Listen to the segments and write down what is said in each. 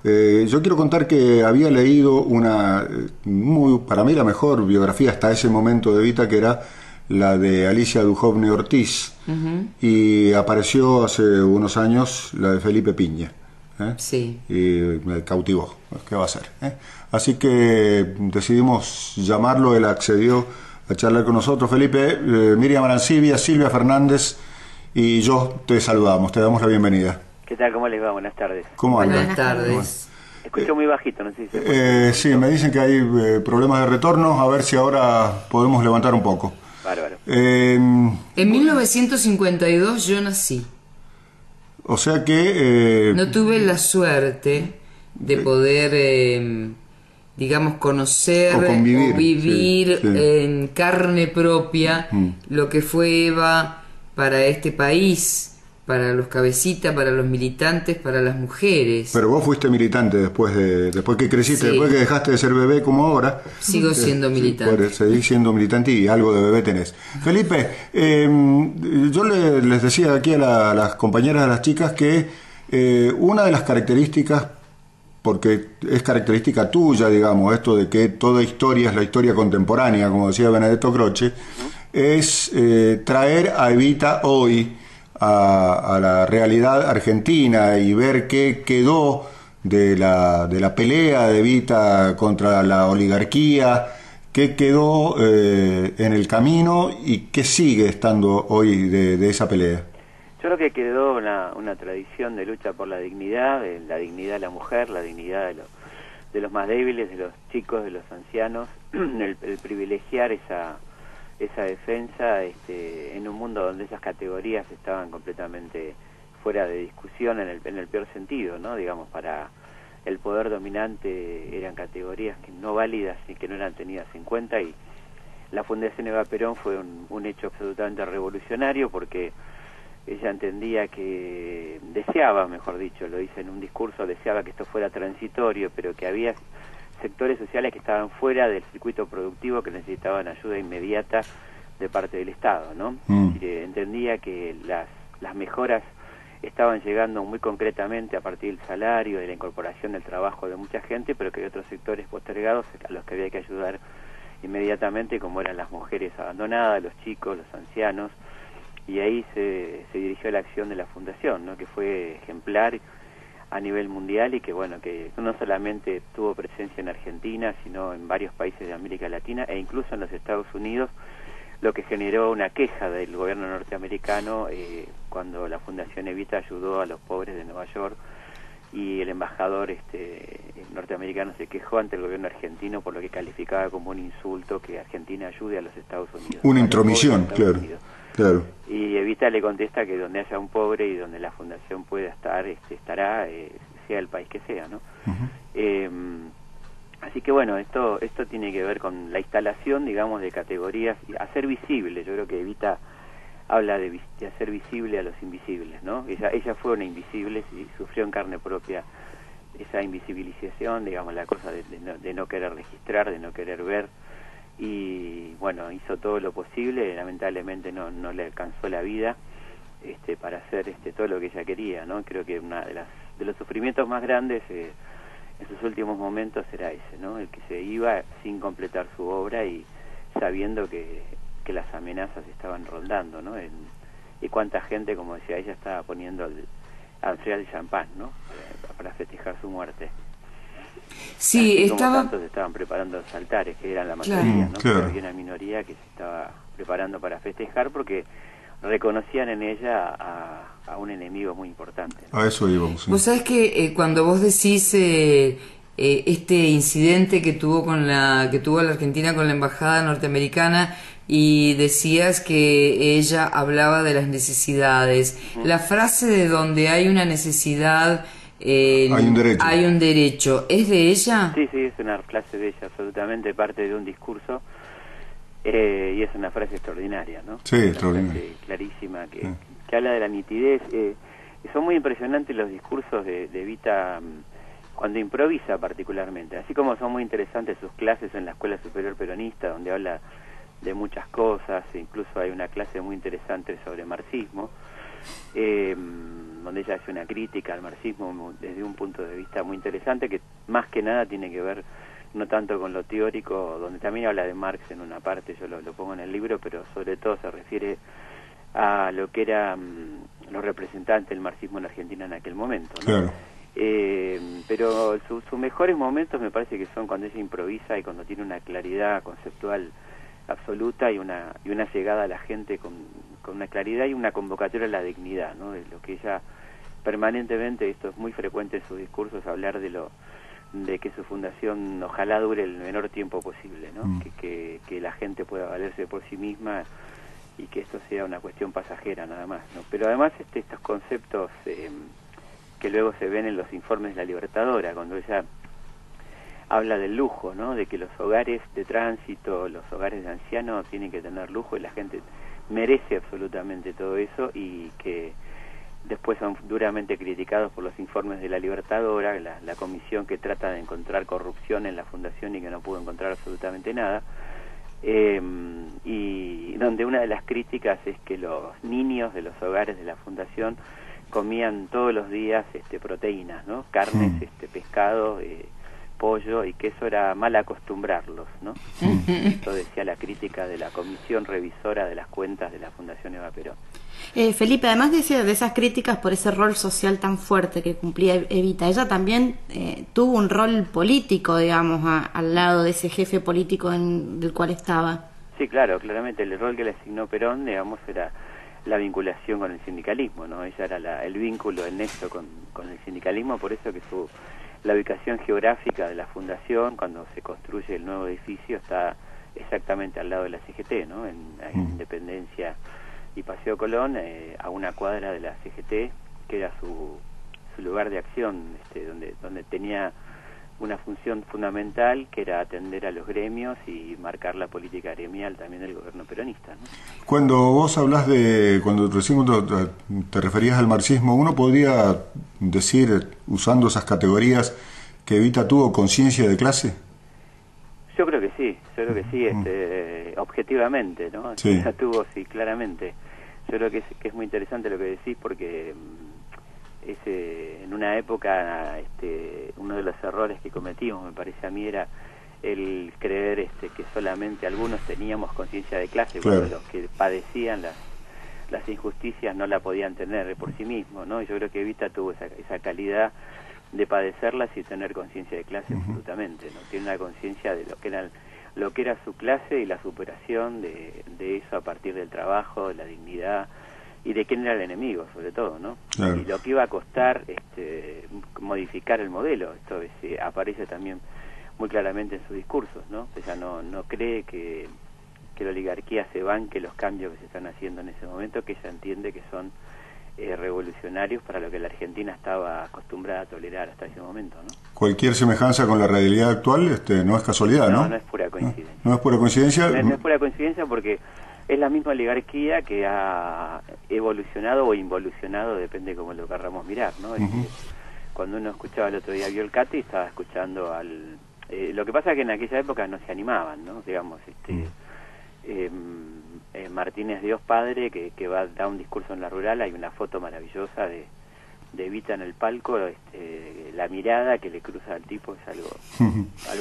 Yo quiero contar que había leído para mí la mejor biografía hasta ese momento de Evita, que era la de Alicia Duhovne Ortiz, y apareció hace unos años la de Felipe Piña. Sí. Y me cautivó. ¿Qué va a hacer? Así que decidimos llamarlo, él accedió a charlar con nosotros. Felipe, Miriam Arancibia, Silvia Fernández y yo te saludamos, te damos la bienvenida. ¿Qué tal? ¿Cómo les va? Buenas tardes. ¿Cómo andan? Buenas tardes. Escucho muy bajito, no sé si sí, me dicen que hay problemas de retorno, a ver si ahora podemos levantar un poco. Bárbaro. En 1952 yo nací. O sea que... No tuve la suerte de poder, digamos, conocer o convivir, o vivir sí. en carne propia lo que fue Eva para este país, para los cabecitas, para los militantes, para las mujeres. Pero vos fuiste militante después que creciste, Sí. Después que dejaste de ser bebé como ahora. Sigo siendo militante. Seguís siendo militante y algo de bebé tenés. Felipe, yo les decía aquí a las compañeras, a las chicas, que una de las características, porque es característica tuya, digamos, esto de que toda historia es la historia contemporánea, como decía Benedetto Croce, es traer a Evita hoy a la realidad argentina y ver qué quedó de la pelea de Evita contra la oligarquía, qué quedó en el camino y qué sigue estando hoy de esa pelea. Yo creo que quedó una tradición de lucha por la dignidad de la mujer, la dignidad de los más débiles, de los chicos, de los ancianos, el privilegiar esa defensa en un mundo donde esas categorías estaban completamente fuera de discusión en el peor sentido, ¿no? Digamos, para el poder dominante eran categorías no válidas y que no eran tenidas en cuenta, y la Fundación Eva Perón fue un hecho absolutamente revolucionario, porque ella entendía que deseaba, mejor dicho, lo dice en un discurso, deseaba que esto fuera transitorio, pero que había sectores sociales que estaban fuera del circuito productivo, que necesitaban ayuda inmediata de parte del Estado, ¿no? Entendía que las mejoras estaban llegando muy concretamente a partir del salario, de la incorporación del trabajo de mucha gente, pero que hay otros sectores postergados a los que había que ayudar inmediatamente, como eran las mujeres abandonadas, los chicos, los ancianos, y ahí se dirigió la acción de la Fundación, ¿no? Que fue ejemplar a nivel mundial, y que bueno, que no solamente tuvo presencia en Argentina, sino en varios países de América Latina e incluso en los Estados Unidos, lo que generó una queja del gobierno norteamericano cuando la Fundación Evita ayudó a los pobres de Nueva York, y el embajador norteamericano se quejó ante el gobierno argentino por lo que calificaba como un insulto que Argentina ayude a los Estados Unidos. Una intromisión, claro. Y Evita le contesta que donde haya un pobre y donde la fundación pueda estar, estará, sea el país que sea, ¿no? Así que bueno, esto tiene que ver con la instalación, digamos, de categorías, y hacer visible. Yo creo que Evita habla de hacer visible a los invisibles, ¿no? Ella fue una invisible y sufrió en carne propia esa invisibilización, digamos, la cosa de no querer registrar, de no querer ver, y bueno, hizo todo lo posible. Lamentablemente no le alcanzó la vida para hacer todo lo que ella quería, ¿no? Creo que una de los sufrimientos más grandes en sus últimos momentos era ese, ¿no? El que se iba sin completar su obra y sabiendo que las amenazas estaban rondando, ¿no? Y cuánta gente, como decía ella, estaba poniendo a enfriar el champán, ¿no? Para festejar su muerte. Sí, así como tantos estaban preparando los altares, que eran la mayoría, ¿no? Claro. Pero había una minoría que se estaba preparando para festejar porque reconocían en ella a un enemigo muy importante, ¿no? A eso íbamos. Sí. Vos sabés que cuando vos decís este incidente que tuvo la Argentina con la embajada norteamericana, y decías que ella hablaba de las necesidades, la frase de donde hay una necesidad hay un derecho, ¿es de ella? Sí, es una clase de ella, absolutamente parte de un discurso, y es una frase extraordinaria, ¿no? Sí, extraordinaria. Frase clarísima que habla de la nitidez. Son muy impresionantes los discursos de Evita cuando improvisa, particularmente, así como son muy interesantes sus clases en la Escuela Superior Peronista, donde habla de muchas cosas, incluso hay una clase muy interesante sobre marxismo. donde ella hace una crítica al marxismo desde un punto de vista muy interesante, que más que nada tiene que ver no tanto con lo teórico, donde también habla de Marx en una parte, yo lo pongo en el libro, pero sobre todo se refiere a lo que era los representantes del marxismo en Argentina en aquel momento, ¿no? Claro. Pero sus mejores momentos me parece que son cuando ella improvisa y cuando tiene una claridad conceptual absoluta y una llegada a la gente con una claridad y una convocatoria a la dignidad, ¿no? De lo que ella permanentemente, esto es muy frecuente en sus discursos, hablar de que su fundación ojalá dure el menor tiempo posible, ¿no? Que la gente pueda valerse por sí misma y que esto sea una cuestión pasajera nada más, ¿no? Pero además estos conceptos que luego se ven en los informes de la Libertadora, cuando ella habla del lujo, ¿no? De que los hogares de tránsito, los hogares de ancianos tienen que tener lujo y la gente merece absolutamente todo eso, y que después son duramente criticados por los informes de la Libertadora, la comisión que trata de encontrar corrupción en la fundación y que no pudo encontrar absolutamente nada, y donde una de las críticas es que los niños de los hogares de la fundación comían todos los días proteínas, ¿no? Carnes, pescado, pollo, y que eso era mal acostumbrarlos, ¿no? Esto decía la crítica de la comisión revisora de las cuentas de la Fundación Eva Perón. Felipe, además de esas críticas por ese rol social tan fuerte que cumplía Evita, ella también tuvo un rol político, digamos, al lado de ese jefe político del cual estaba. Sí, claro, claramente el rol que le asignó Perón, digamos, era la vinculación con el sindicalismo, ¿no? Ella era el vínculo, el nexo con el sindicalismo, por eso que la ubicación geográfica de la fundación, cuando se construye el nuevo edificio, está exactamente al lado de la CGT, ¿no? En Independencia y Paseo Colón, a una cuadra de la CGT, que era su lugar de acción, donde tenía una función fundamental, que era atender a los gremios y marcar la política gremial también del gobierno peronista, ¿no? Cuando vos hablas cuando te referías al marxismo, uno podría decir, usando esas categorías, que Evita tuvo conciencia de clase. Yo creo que sí, objetivamente, ¿no? Sí. La tuvo, sí, claramente. Yo creo que es muy interesante lo que decís, porque en una época uno de los errores que cometimos, me parece a mí, era el creer que solamente algunos teníamos conciencia de clase, claro, cuando los que padecían las injusticias no la podían tener por sí mismos, ¿no? Yo creo que Evita tuvo esa calidad de padecerlas y tener conciencia de clase, absolutamente, ¿no? Tiene una conciencia de lo que era su clase y la superación de eso a partir del trabajo, de la dignidad y de quién era el enemigo, sobre todo, ¿no? Claro. Y lo que iba a costar modificar el modelo. Esto aparece también muy claramente en sus discursos, ¿no? Ella no cree que la oligarquía se banque los cambios que se están haciendo en ese momento, que ella entiende que son revolucionarios para lo que la Argentina estaba acostumbrada a tolerar hasta ese momento, ¿no? Cualquier semejanza con la realidad actual no es casualidad, ¿no? No es pura coincidencia. No es pura coincidencia. No es pura coincidencia, porque es la misma oligarquía que ha evolucionado o involucionado, depende cómo lo querramos mirar, ¿no? Cuando uno escuchaba el otro día a Biolcati, estaba escuchando lo que pasa es que en aquella época no se animaban, ¿no? Digamos, Martínez Dios Padre, que va a dar un discurso en la rural, hay una foto maravillosa de Evita en el palco, la mirada que le cruza al tipo es algo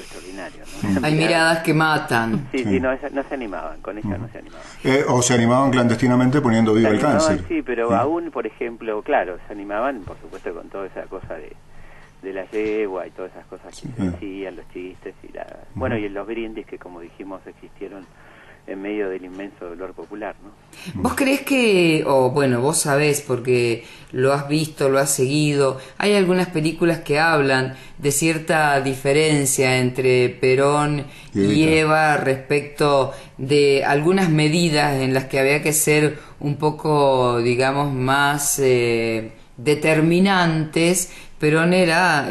extraordinario, ¿no? Hay miradas que matan. Sí, no se animaban, con ella no se animaban. O se animaban clandestinamente poniendo viva el cáncer. Sí, pero aún, por ejemplo, claro, se animaban, por supuesto, con toda esa cosa de la yegua y todas esas cosas que se decían, los chistes y bueno, y los brindis que, como dijimos, existieron en medio del inmenso dolor popular, ¿no? ¿Vos creés que, vos sabés porque lo has visto, lo has seguido, hay algunas películas que hablan de cierta diferencia entre Perón y Eva respecto de algunas medidas en las que había que ser un poco, digamos, más determinantes? Perón era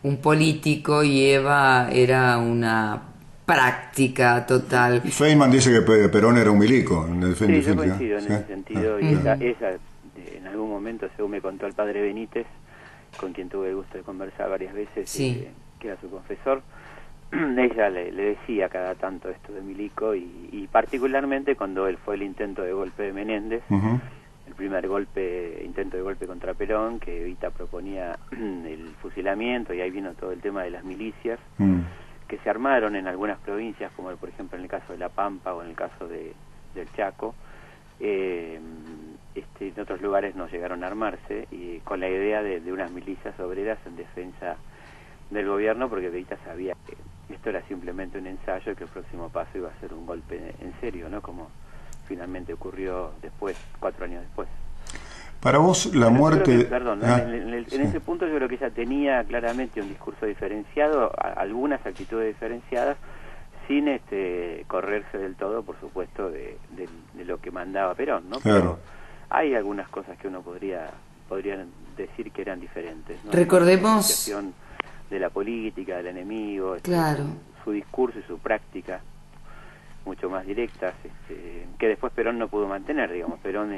un político y Eva era una práctica total. Feynman dice que Perón era un milico. Sí, yo coincido en ese sentido. Y ella, en algún momento, según me contó el padre Benítez, con quien tuve el gusto de conversar varias veces, que era su confesor, ella le decía cada tanto esto de milico, y particularmente cuando él fue el intento de golpe de Menéndez, primer intento de golpe contra Perón, que Evita proponía el fusilamiento, y ahí vino todo el tema de las milicias, que se armaron en algunas provincias, como por ejemplo en el caso de La Pampa o en el caso del Chaco. En otros lugares no llegaron a armarse, y con la idea de unas milicias obreras en defensa del gobierno, porque Evita sabía que esto era simplemente un ensayo y que el próximo paso iba a ser un golpe en serio, ¿no? Como finalmente ocurrió después, 4 años después. Para vos la muerte... Perdón, en ese punto yo creo que ella tenía claramente un discurso diferenciado, algunas actitudes diferenciadas, sin correrse del todo, por supuesto, de lo que mandaba Perón, ¿no? Claro. Pero hay algunas cosas que uno podría decir que eran diferentes, ¿no? Recordemos... La de la política, del enemigo, claro, su discurso y su práctica mucho más directas, que después Perón no pudo mantener, digamos. Perón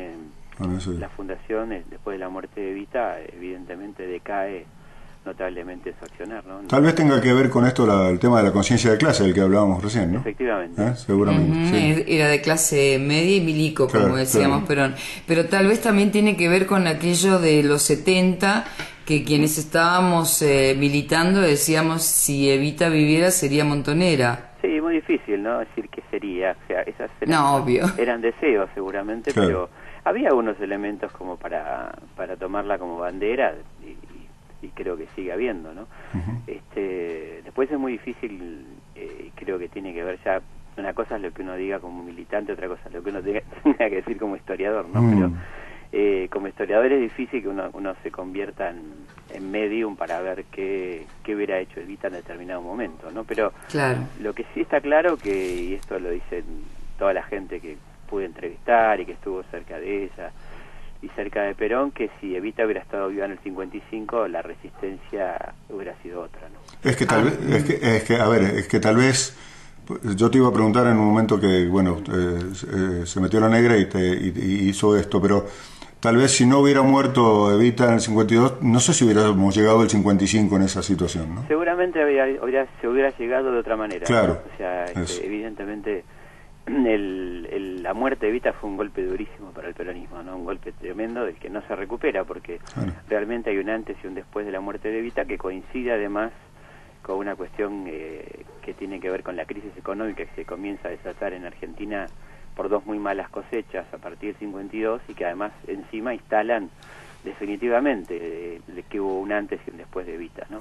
la fundación, después de la muerte de Evita, evidentemente decae notablemente su accionar, ¿no? Tal vez tenga que ver con esto el tema de la conciencia de clase del que hablábamos recién, ¿no? Efectivamente. Seguramente. Sí. Era de clase media y milico, claro, como decíamos, claro. Perón. Pero tal vez también tiene que ver con aquello de los 70, que quienes estábamos militando decíamos, si Evita viviera sería montonera. Sí, muy difícil, ¿no? Decir qué sería. O sea, esas obvio. Eran deseos seguramente, claro. Pero había unos elementos como para tomarla como bandera, y creo que sigue habiendo, ¿no? Después es muy difícil, creo que tiene que ver ya, una cosa es lo que uno diga como militante, otra cosa es lo que uno tenga que decir como historiador, ¿no? Pero como historiador es difícil que uno se convierta en medium para ver qué hubiera hecho Evita en determinado momento, ¿no? Pero claro, lo que sí está claro, y esto lo dicen toda la gente que pude entrevistar y que estuvo cerca de ella y cerca de Perón, que si Evita hubiera estado viva en el 55, la resistencia hubiera sido otra, ¿no? Es que tal vez, es que tal vez, yo te iba a preguntar en un momento que, bueno, se metió la negra y hizo esto, pero tal vez si no hubiera muerto Evita en el 52, no sé si hubiéramos llegado al 55 en esa situación, ¿no? Seguramente se hubiera llegado de otra manera, claro, ¿no? O sea, evidentemente la muerte de Evita fue un golpe durísimo para el peronismo, ¿no? Un golpe tremendo del que no se recupera, porque realmente hay un antes y un después de la muerte de Evita, que coincide además con una cuestión que tiene que ver con la crisis económica que se comienza a desatar en Argentina por 2 muy malas cosechas a partir del 52, y que además encima instalan definitivamente que hubo un antes y un después de Evita, ¿no?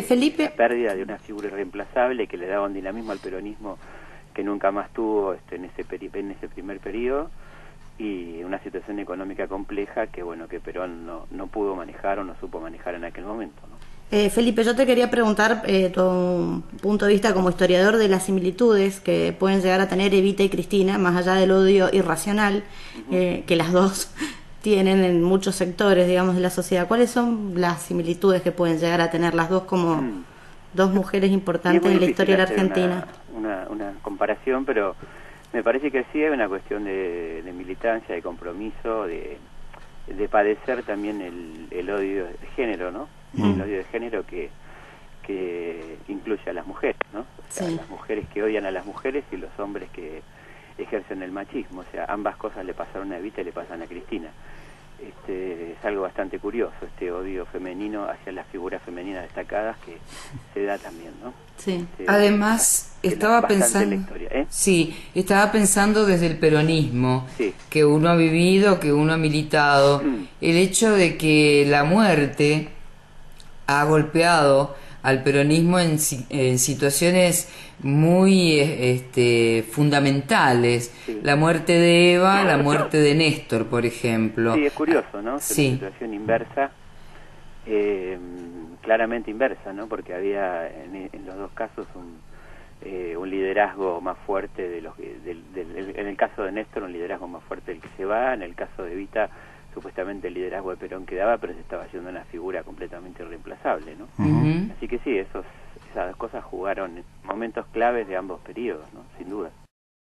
Felipe, la pérdida de una figura irreemplazable que le daba un dinamismo al peronismo que nunca más tuvo en ese primer periodo, y una situación económica compleja que Perón no pudo manejar o no supo manejar en aquel momento, ¿no? Felipe, yo te quería preguntar tu punto de vista como historiador de las similitudes que pueden llegar a tener Evita y Cristina, más allá del odio irracional que las dos tienen en muchos sectores, digamos, de la sociedad. ¿Cuáles son las similitudes que pueden llegar a tener las dos como dos mujeres importantes en la historia de la Argentina? Una comparación, pero me parece que sí hay una cuestión de militancia, de compromiso, de padecer también el odio de género, ¿no? El odio de género que incluye a las mujeres, ¿no? O sea, las mujeres que odian a las mujeres y los hombres que ejercen el machismo. O sea, ambas cosas le pasaron a Evita y le pasan a Cristina. Es algo bastante curioso, este odio femenino hacia las figuras femeninas destacadas que se da también, ¿no? Sí. Además, estaba pensando, estaba pensando desde el peronismo, que uno ha vivido, que uno ha militado, el hecho de que la muerte ha golpeado al peronismo en situaciones muy fundamentales. La muerte de Eva, la muerte de Néstor, por ejemplo. Sí, es curioso, ¿no? Es una situación inversa, claramente inversa, ¿no? Porque había en los dos casos un liderazgo más fuerte en el caso de Néstor, un liderazgo más fuerte del que se va. En el caso de Evita, supuestamente el liderazgo de Perón quedaba, pero se estaba haciendo una figura completamente irreemplazable, ¿no? Así que sí, esas dos cosas jugaron momentos claves de ambos periodos, ¿no? Sin duda.